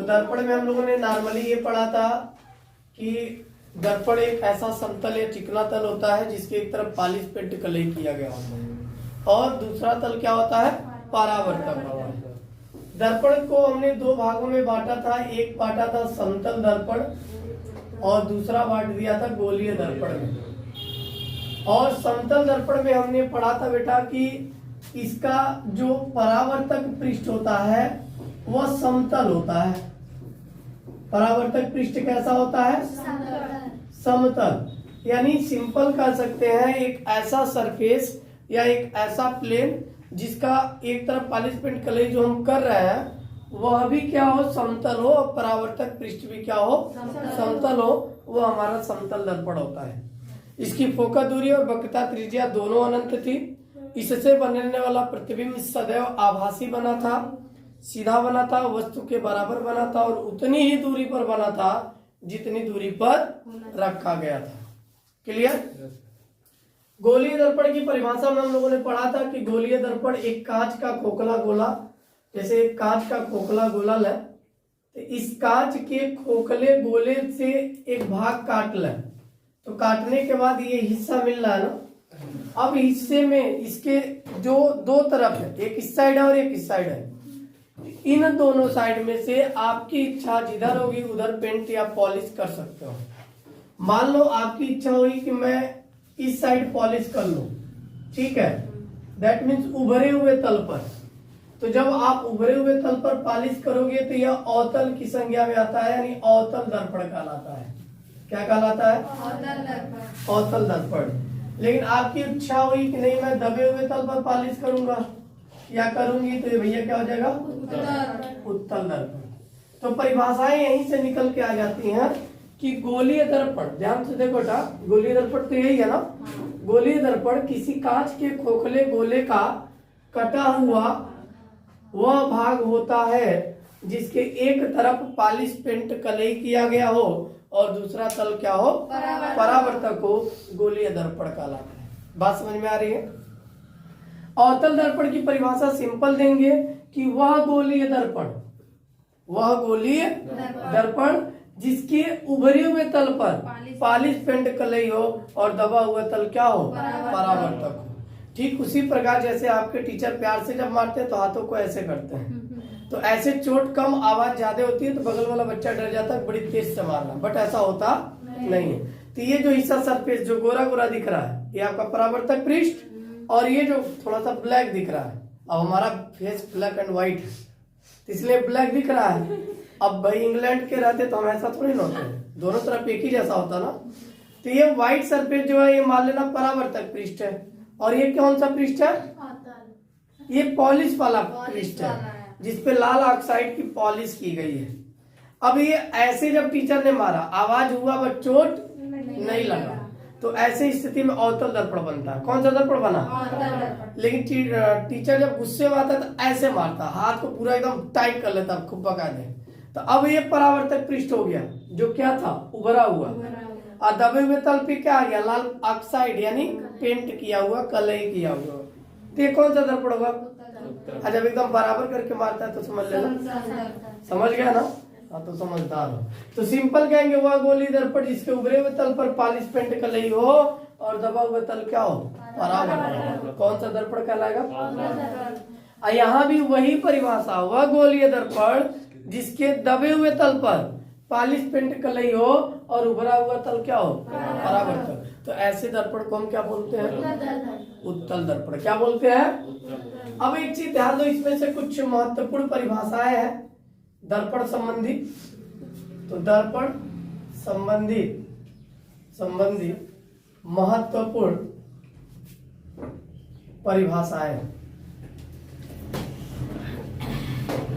दर्पण में हम लोगों ने नॉर्मली ये पढ़ा था कि दर्पण एक ऐसा समतल या चिकना तल होता है जिसके एक तरफ पॉलिश पेंट कलई किया गया होता है और दूसरा तल क्या होता है, परावर्तक होता है। दर्पण को हमने दो भागों में बांटा था, एक बांटा था समतल दर्पण और दूसरा बांट दिया था गोलीय दर्पण में। और समतल दर्पण में हमने पढ़ा था बेटा कि इसका जो परावर्तक पृष्ठ होता है वह समतल होता है। परावर्तक पृष्ठ कैसा होता है, समतल। यानी सिंपल कह सकते हैं एक ऐसा सरफेस या एक ऐसा प्लेन जिसका एक तरफ पॉलिश पेंट कलई जो हम कर रहे हैं वह भी क्या हो, समतल हो, और परावर्तक पृष्ठ भी क्या हो, समतल हो, वो हमारा समतल दर्पण होता है। इसकी फोकस दूरी और वक्रता त्रिज्या दोनों अनंत थी। इससे बनने वाला प्रतिबिंब सदैव आभासी बना था, सीधा बना था, वस्तु के बराबर बना था और उतनी ही दूरी पर बना था जितनी दूरी पर रखा गया था। क्लियर। गोलीय दर्पण की परिभाषा में हम लोगों ने पढ़ा था कि गोलीय दर्पण एक कांच का खोखला गोला, जैसे एक कांच का खोखला गोला है तो इस कांच के खोखले गोले से एक भाग काट लें तो काटने के बाद ये हिस्सा मिल रहा है ना, अब हिस्से में इसके जो दो तरफ है, एक इस साइड है और एक इस साइड है, इन दोनों साइड में से आपकी इच्छा जिधर होगी उधर पेंट या पॉलिश कर सकते हो। मान लो आपकी इच्छा हुई कि मैं इस साइड पॉलिश कर लूं, ठीक है, दैट मीन्स उभरे हुए तल पर। तो जब आप उभरे हुए तल पर पॉलिश करोगे तो यह अवतल की संज्ञा में आता है, यानी अवतल दर्पण कहलाता है। क्या कहलाता है, अवतल दर्पण। लेकिन आपकी इच्छा हुई कि नहीं मैं दबे हुए तल पर पॉलिश करूंगा या करूंगी तो ये भैया क्या हो जाएगा, उत्तल दर्पण। तो परिभाषाएं यहीं से निकल के आ जाती हैं कि गोलीय दर्पण, ध्यान से देखो बेटा, गोलीय दर्पण तो यही है ना। गोलीय दर्पण किसी कांच के खोखले गोले का कटा हुआ वह भाग होता है जिसके एक तरफ पॉलिश पेंट कलई किया गया हो और दूसरा तल क्या हो, परावर्तक हो, गोलीय दर्पण कहलाता है। बात समझ में आ रही है। अवतल दर्पण की परिभाषा सिंपल देंगे कि वह गोलीय दर्पण, वह गोलीय दर्पण जिसके उभरे हुए तल पर पॉलिश पेंट कलई हो और दबा हुआ तल क्या हो, परावर्तक हो। ठीक उसी प्रकार जैसे आपके टीचर प्यार से जब मारते हैं तो हाथों को ऐसे करते हैं, तो ऐसे चोट कम आवाज ज्यादा होती है तो बगल वाला बच्चा डर जाता है बड़ी तेज से मारना, बट ऐसा होता नहीं है। तो ये जो हिस्सा सरफेस जो गोरा गोरा दिख रहा है ये आपका परावर्तक पृष्ठ, और ये जो थोड़ा सा ब्लैक दिख रहा है, अब हमारा फेस ब्लैक एंड व्हाइट है तो इसलिए ब्लैक दिख रहा है। अब भाई इंग्लैंड के रहते तो हम ऐसा थोड़ी ना होते, दोनों तरफ एक ही जैसा होता ना। तो ये व्हाइट सरफेस जो है ये मान लेना परावर्तक पृष्ठ है, और ये कौन सा पृष्ठ है, ये पॉलिश वाला पृष्ठ है जिसपे लाल ऑक्साइड की पॉलिश की गई है। अब ये ऐसे जब टीचर ने मारा आवाज हुआ बट चोट नहीं लगा, तो ऐसे स्थिति में अवतल दर्पण बनता है। कौन सा दर्पण बना, लेकिन टीचर जब गुस्से में आता तो ऐसे मारता, हाथ को पूरा एकदम टाइट कर लेता, खूब बका दे, तो अब ये परावर्तक पृष्ठ हो गया जो क्या था, उभरा हुआ, और दबे हुए तल पे क्या आ गया, लाल ऑक्साइड यानी पेंट किया हुआ, कलई किया हुआ। तो ये कौन सा दर्पण होगा, जब एकदम बराबर करके मारता है तो समझ लेना, समझ गया ना, हाँ तो समझदार हो। तो सिंपल कहेंगे वह गोलीय दर्पण जिसके उभरे हुए तल पर पॉलिश पेंट कलई हो और दबा हुआ तल क्या हो, परावर्तक। कौन सा दर्पण कहलाएगा। यहाँ भी वही परिभाषा, वह गोलीय दर्पण जिसके दबे हुए तल पर पॉलिश पेंट कलई हो और उभरा हुआ तल क्या हो, परावर्तक। तो ऐसे दर्पण को हम क्या बोलते हैं, उत्तल दर्पण। क्या बोलते हैं। अब एक चीज ध्यान दो, इसमें से कुछ महत्वपूर्ण परिभाषाएं हैं दर्पण संबंधी। तो दर्पण संबंधी महत्वपूर्ण परिभाषाएं,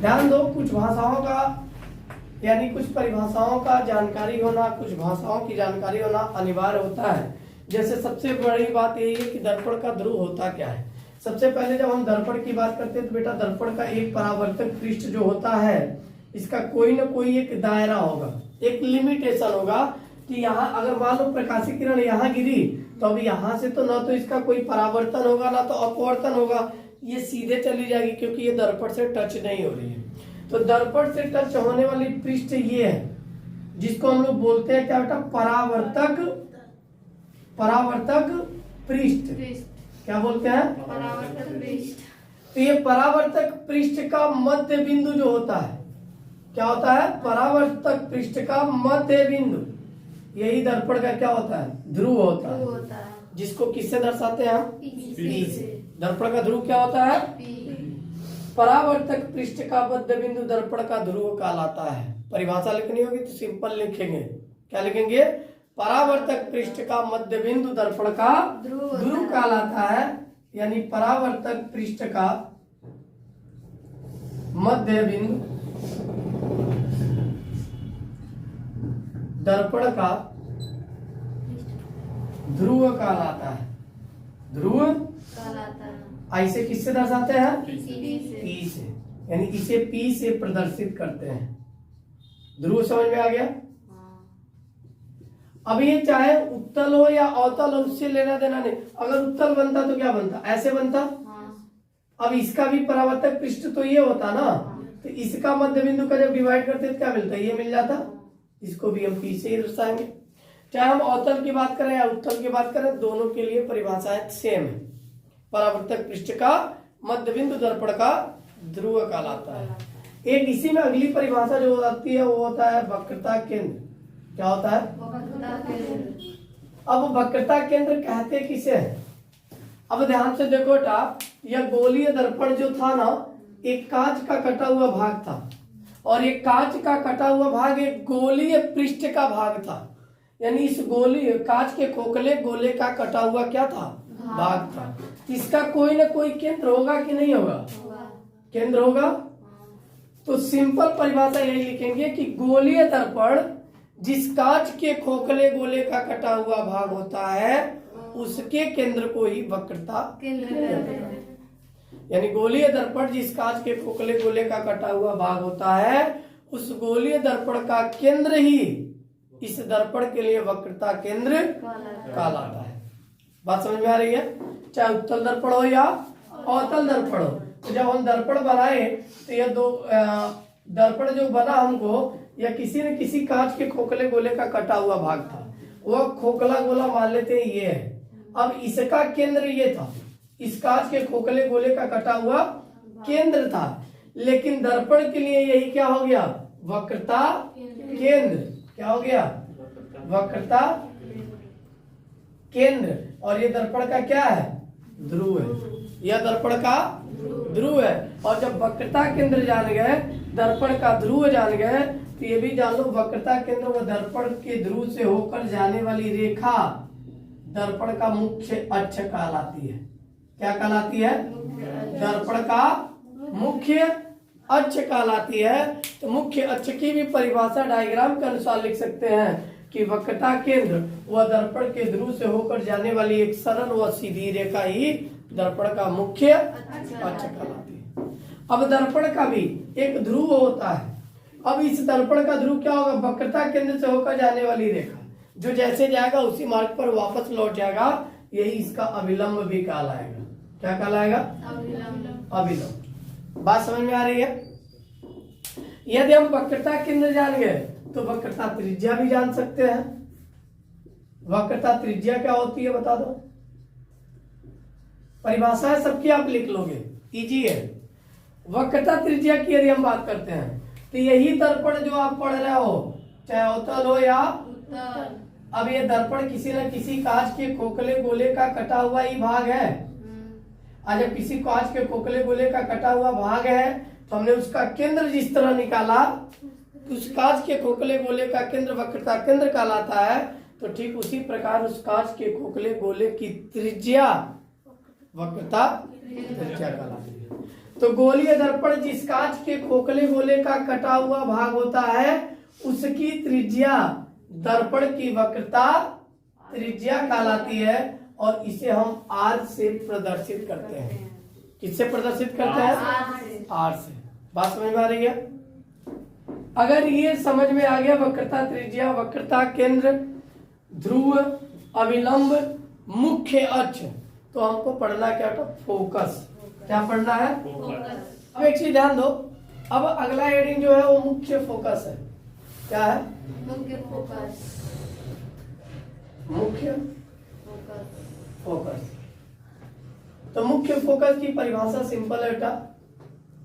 ध्यान दो। कुछ भाषाओं का यानी कुछ परिभाषाओं का जानकारी होना, कुछ भाषाओं की जानकारी होना अनिवार्य होता है। जैसे सबसे बड़ी बात यही है कि दर्पण का ध्रुव होता क्या है। सबसे पहले जब हम दर्पण की बात करते हैं तो बेटा दर्पण का एक परावर्तक पृष्ठ जो होता है इसका कोई ना कोई एक दायरा होगा, एक लिमिटेशन होगा कि यहाँ अगर मान लो प्रकाशीय किरण यहाँ गिरी तो अब यहाँ से तो ना तो इसका कोई परावर्तन होगा ना तो अपवर्तन होगा, ये सीधे चली जाएगी क्योंकि ये दर्पण से टच नहीं हो रही है। तो दर्पण से टच होने वाली पृष्ठ ये है, जिसको हम लोग बोलते हैं क्या बेटा, परावर्तक पृष्ठ। क्या बोलते हैं, परावर्तक पृष्ठ। तो ये परावर्तक पृष्ठ का मध्य बिंदु जो होता है, क्या होता है, परावर्तक पृष्ठ का मध्य बिंदु, यही दर्पण का क्या होता है, ध्रुव होता है, जिसको किससे दर्शाते हैं हम, P से। दर्पण का ध्रुव क्या होता है, परावर्तक पृष्ठ का मध्य बिंदु दर्पण का ध्रुव कहलाता है। परिभाषा लिखनी होगी तो सिंपल लिखेंगे, क्या लिखेंगे, परावर्तक पृष्ठ का मध्य बिंदु दर्पण का ध्रुव कहलाता है, यानी परावर्तक पृष्ठ का मध्य बिंदु दर्पण का ध्रुव कहलाता है। ध्रुव ऐसे किससे दर्शाते हैं, P से, यानी इसे P से प्रदर्शित करते हैं। ध्रुव समझ में आ गया। अब ये चाहे उत्तल हो या अवतल हो, उससे लेना देना नहीं। अगर उत्तल बनता तो क्या बनता, ऐसे बनता। अब इसका भी परावर्तक पृष्ठ तो ये होता ना, तो इसका मध्य बिंदु का जब डिवाइड करते तो क्या मिलता, ये मिल जाता। इसको भी हम P से ही दर्शाएंगे। चाहे हम अवतल की बात करें या उत्तल की बात करें, दोनों के लिए परिभाषाएं सेम है। परावर्तक पृष्ठ का मध्य बिंदु दर्पण का ध्रुव कहलाता है। एक इसी में अगली परिभाषा जो आती है वो होता है वक्रता केंद्र। क्या होता है, अब वक्रता केंद्र कहते किसे है। अब ध्यान से देखो बेटा, यह गोलीय दर्पण जो था ना, एक कांच का कटा हुआ भाग था, और एक कांच का कटा हुआ भाग एक गोलीय पृष्ठ का भाग था। यानी इस गोली कांच के खोखले गोले का कटा हुआ क्या था, भाग था। इसका कोई ना कोई केंद्र होगा कि नहीं होगा, केंद्र होगा। तो सिंपल परिभाषा यही लिखेंगे कि गोलीय दर्पण जिस कांच के खोखले गोले का कटा हुआ भाग होता है, उसके केंद्र को ही वक्रता केंद्र कहते हैं। यानी गोलीय दर्पण जिस कांच के खोखले गोले का कटा हुआ भाग होता है, उस गोलीय दर्पण का केंद्र ही इस दर्पण के लिए वक्रता केंद्र कहलाता है। बात समझ में आ रही है। चाहे उत्तल दर्पण हो या अवतल दर्पण हो, तो जब हम दर्पण बनाए तो ये दो दर्पण जो बना हमको, या किसी न किसी कांच के खोखले गोले का कटा हुआ भाग था, वह खोखला गोला मान लेते हैं ये है। अब इसका केंद्र ये था, इस कांच के खोखले गोले का कटा हुआ केंद्र था, लेकिन दर्पण के लिए यही क्या हो गया, वक्रता केंद्र। क्या हो गया, वक्रता केंद्र। और ये दर्पण का क्या है, ध्रुव है। यह दर्पण का ध्रुव है। और जब वक्रता केंद्र जान गए, दर्पण का ध्रुव जान गए, तो ये भी जान लो वक्रता केंद्र व दर्पण के ध्रुव से होकर जाने वाली रेखा दर्पण का मुख्य अक्ष कहलाती है। क्या कहलाती है, दर्पण का मुख्य अक्ष कहलाती है। तो मुख्य अक्ष की भी परिभाषा डायग्राम के अनुसार लिख सकते हैं कि वक्रता केंद्र व दर्पण के ध्रुव से होकर जाने वाली एक सरल व सीधी रेखा ही दर्पण का मुख्य अक्ष कहलाती है। अब दर्पण का भी एक ध्रुव होता है। अब इस दर्पण का ध्रुव क्या होगा, वक्रता केंद्र से होकर जाने वाली रेखा, जो जैसे जाएगा उसी मार्ग पर वापस लौट जाएगा, यही इसका अभिलंब भी कहलाएगा। क्या कहलाएगा, अभिलंब। बात समझ में आ रही है। यदि हम वक्रता केंद्र जान गए तो वक्रता त्रिज्या भी जान सकते हैं। वक्रता त्रिज्या क्या होती है बता दो। परिभाषा है सबकी, आप लिख लोगे, इजी है। वक्रता त्रिज्या की यदि हम बात करते हैं तो यही दर्पण जो आप पढ़ रहे हो, चाहे अवतल हो या उत्तल, अब ये दर्पण किसी न किसी कांच के खोखले गोले का कटा हुआ ही भाग है। आज जब किसी कांच के खोखले गोले का कटा हुआ भाग है, तो हमने उसका केंद्र जिस तरह निकाला, उस कांच के खोखले गोले का केंद्र वक्रता केंद्र कहलाता है। तो ठीक उसी प्रकार उस कांच के खोखले गोले की त्रिज्या वक्रता त्रिज्या कहलाती है। तो गोलीय दर्पण जिस कांच के खोखले गोले का कटा हुआ भाग होता है, उसकी त्रिज्या दर्पण की वक्रता त्रिज्या कहलाती है। और इसे हम आर से प्रदर्शित करते हैं। किससे प्रदर्शित करते हैं, आर से। बात समझ में आ रही है। अगर ये समझ में आ गया, वक्रता त्रिज्या, वक्रता केंद्र, ध्रुव, अभिलंब, मुख्य अक्ष, तो हमको पढ़ना क्या था, फोकस। क्या पढ़ना है, अब एक चीज ध्यान दो, अब अगला हेडिंग जो है वो मुख्य फोकस है। क्या है? मुख्य फोकस। मुख्य फोकस। फोकस। तो मुख्य फोकस की परिभाषा सिंपल है बेटा,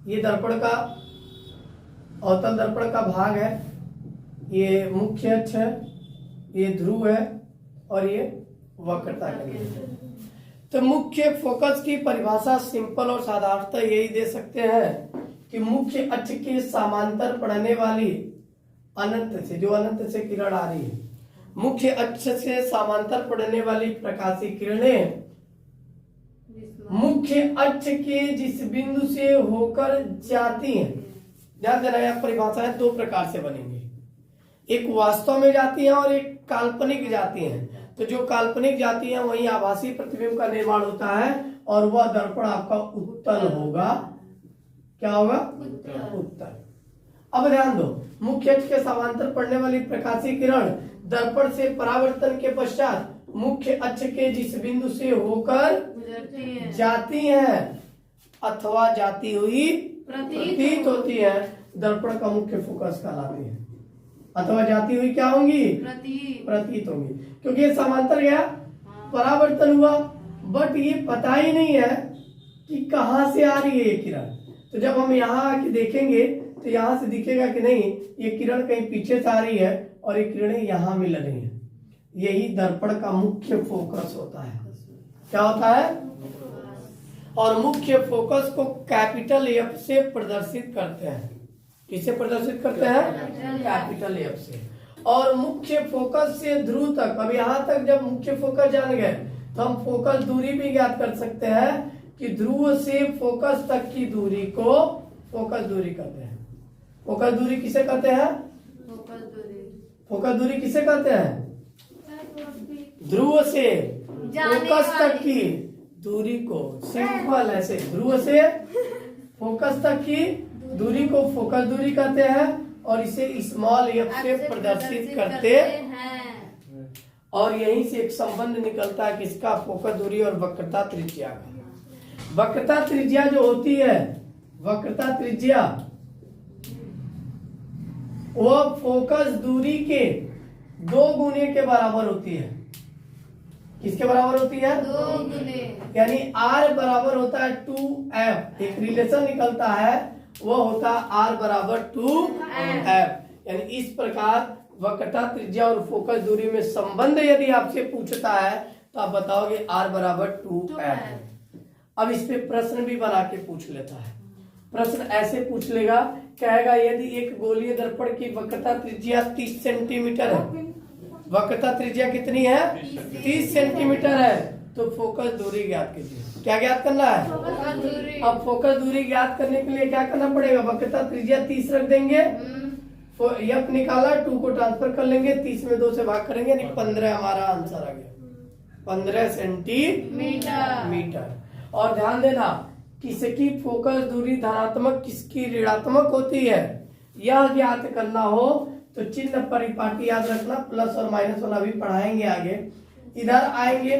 ये दर्पण का अवतल दर्पण का भाग है, ये मुख्य अक्ष है, ये ध्रुव है और ये वक्रता का केंद्र है। तो मुख्य फोकस की परिभाषा सिंपल और साधारणतः यही दे सकते हैं कि मुख्य अक्ष के समांतर पड़ने वाली अनंत से, जो अनंत से किरण आ रही है, मुख्य अक्ष से समांतर पड़ने वाली प्रकाशीय किरणें मुख्य अक्ष के जिस बिंदु से होकर जाती हैं, ध्यान देना यह परिभाषाएं दो प्रकार से बनेंगी, एक वास्तव में जाती हैं और एक काल्पनिक जाती हैं। तो जो काल्पनिक जाती है वहीं आभासी प्रतिबिंब का निर्माण होता है और वह दर्पण आपका उत्तल होगा। क्या होगा? उत्तल। अब ध्यान दो, मुख्य अक्ष के समांतर पड़ने वाली प्रकाशीय किरण दर्पण से परावर्तन के पश्चात मुख्य अक्ष के जिस बिंदु से होकर जाती है अथवा जाती हुई प्रतीत होती है, दर्पण का मुख्य फोकस कहलाती है। अथवा जाती हुई क्या होंगी? प्रतीत होंगी, क्योंकि ये समांतर गया, परावर्तन हुआ, बट ये पता ही नहीं है कि कहां से आ रही है ये किरण। तो जब हम यहाँ आके देखेंगे तो यहाँ से दिखेगा कि नहीं, ये किरण कहीं पीछे से आ रही है और ये किरणें यहाँ मिल रही है। यही दर्पण का मुख्य फोकस होता है। क्या होता है? और मुख्य फोकस को कैपिटल एफ से प्रदर्शित करते हैं। किसे प्रदर्शित करते हैं? कैपिटल एफ से। और मुख्य फोकस से ध्रुव तक, अब यहाँ तक जब मुख्य फोकस जान गए तो हम फोकस दूरी भी ज्ञात कर सकते हैं कि ध्रुव से फोकस तक की दूरी को फोकस दूरी कहते हैं। फोकस दूरी किसे कहते हैं? फोकस दूरी किसे कहते हैं? ध्रुव से फोकस तक की दूरी को, सिंपल ऐसे, ध्रुव से फोकस तक की दूरी को फोकस दूरी कहते हैं और इसे स्मॉल एफ से प्रदर्शित करते हैं। और यहीं से एक संबंध निकलता है किसका? फोकस दूरी और वक्रता त्रिज्या का। वक्रता त्रिज्या जो होती है, वक्रता त्रिज्या वह फोकस दूरी के 2 गुने के बराबर होती है। किसके बराबर होती है? 2 गुने। यानी R बराबर होता है 2F। एक रिलेशन निकलता है, वो होता है R बराबर 2F। यानी इस प्रकार वक्रता त्रिज्या और फोकस दूरी में संबंध यदि आपसे पूछता है तो आप बताओगे R बराबर 2F। अब इस पे प्रश्न भी बना के पूछ लेता है। प्रश्न ऐसे पूछ लेगा, कहेगा यदि एक गोलीय दर्पण की वक्रता त्रिज्या 30 सेंटीमीटर है, वक्रता त्रिज्या कितनी है? 30 सेंटीमीटर है, तो फोकस दूरी ज्ञात कीजिए। क्या ज्ञात करना है? अब फोकस दूरी ज्ञात करने के लिए क्या करना पड़ेगा? वक्रता त्रिज्या 30 रख देंगे, एफ निकाला, 2 को ट्रांसफर कर लेंगे, 30 में 2 से भाग करेंगे, 15 हमारा आंसर आ गया, 15 सेंटीमीटर। और ध्यान देना, किसकी फोकस दूरी धनात्मक किसकी ऋणात्मक होती है यह ज्ञात करना हो तो चिन्ह परिपाटी याद रखना, प्लस और माइनस वाला भी पढ़ाएंगे आगे। इधर आएंगे,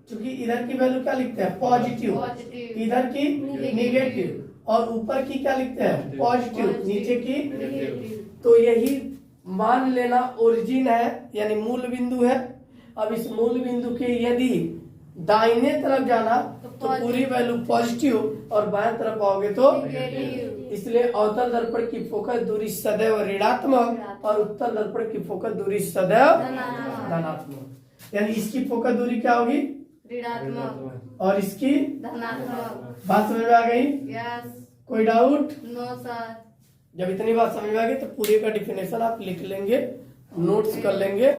क्योंकि इधर की वैल्यू क्या लिखते हैं? पॉजिटिव, इधर की निगेटिव, और ऊपर की क्या लिखते हैं? पॉजिटिव, नीचे की। तो यही मान लेना ओरिजिन है, यानी मूल बिंदु है। अब इस मूल बिंदु के यदि दाहिने तरफ जाना तो पूरी वैल्यू पॉजिटिव और बाएं तरफ आओगे तो, इसलिए अवतल दर्पण की फोकस दूरी सदैव ऋणात्मक और उत्तल दर्पण की फोकस दूरी सदैव धनात्मक। यानी इसकी फोकस दूरी क्या होगी? ऋणात्मक और इसकी धनात्मक। बात समझ में आ गई? यस। कोई डाउट? No sir. जब इतनी बात समझ में आ गई तो पूरे का डिफिनेशन आप लिख लेंगे, नोट्स कर लेंगे।